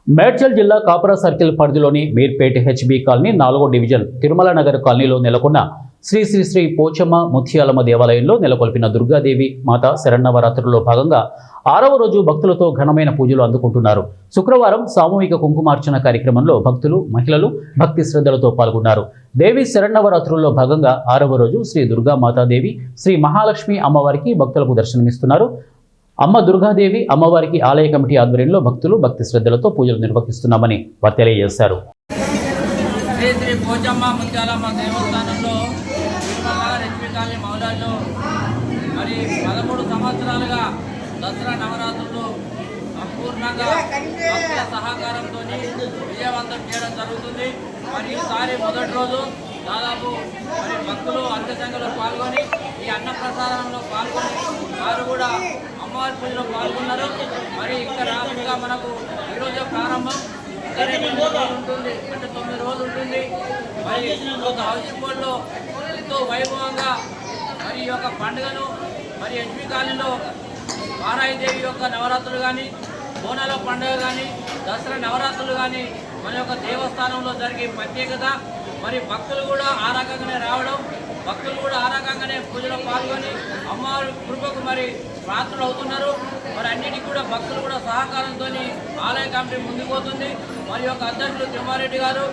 మేడ్చల్ జిల్లా కాపురా సర్కిల్ పరిధిలోని Meerpet HB colony 4వ డివిజన్ తిరుమల నగర్ కాలనీలో నెలకొన్న శ్రీ శ్రీ శ్రీ పోచమ్మ ముత్యాలమ్మ దేవాలయంలో నెలకొల్పిన దుర్గాదేవి మాత శరన్నవరాత్రుల్లో భాగంగా 6వ రోజు భక్తులతో ఘనమైన పూజలు అందుకుంటున్నారు. శుక్రవారం సామూహిక కుంకుమార్చన కార్యక్రమంలో భక్తులు, మహిళలు భక్తి శ్రద్ధలతో పాల్గొన్నారు. దేవి శరన్నవరాత్రుల్లో భాగంగా 6వ రోజు శ్రీ దుర్గా మాతాదేవి, శ్రీ మహాలక్ష్మి అమ్మవారికి భక్తులకు దర్శనమిస్తున్నారు. అమ్మ దుర్గాదేవి అమ్మవారికి ఆలయ కమిటీ ఆధ్వర్యంలో భక్తులు భక్తి శ్రద్ధలతో పూజలు నిర్వహిస్తున్నామని వారు తెలియజేశారు. శ్రీ శ్రీ పోచమ్మ ముత్యాలమ్మ దేవస్థానంలో తిరుమల మౌలాల్లో మరి 13 సంవత్సరాలుగా దసరా నవరాత్రులు సంపూర్ణంగా భక్తుల సహకారంతో విజయవంతం చేయడం జరుగుతుంది. మరి ఈసారి మొదటి రోజు దాదాపు మరి భక్తులు అన్న సంఖ్యలో పాల్గొని ఈ అన్న ప్రసాదంలో పాల్గొని వారు కూడా అమ్మవారి పూజలో పాల్గొన్నారు. మరి ఇక్కడ రాష్ట్రంగా మనకు ఈరోజు ప్రారంభం ఉంటుంది, అంటే 9 రోజులు ఉంటుంది. మరి హౌసింగ్ బోర్డులో ఎంతో వైభవంగా మరి ఈ యొక్క పండుగను మరి హెచ్బి కాలనీలో వారాయిదేవి యొక్క నవరాత్రులు కానీ, బోనాల పండుగ కానీ, దసరా నవరాత్రులు కానీ మన యొక్క దేవస్థానంలో జరిగే ప్రత్యేకత. మరి భక్తులు కూడా ఆ రకంగానే రావడం, భక్తులు కూడా ఆ రకంగానే పూజలో పాల్గొని అమ్మవారి కృపకు మరి ప్రార్థనలు అవుతున్నారు. మరి అన్నిటికీ కూడా భక్తులు కూడా సహకారంతో ఆలయ కమిటీ ముందుకు పోతుంది. మరి యొక్క అధ్యక్షులు తిమ్మారెడ్డి గారు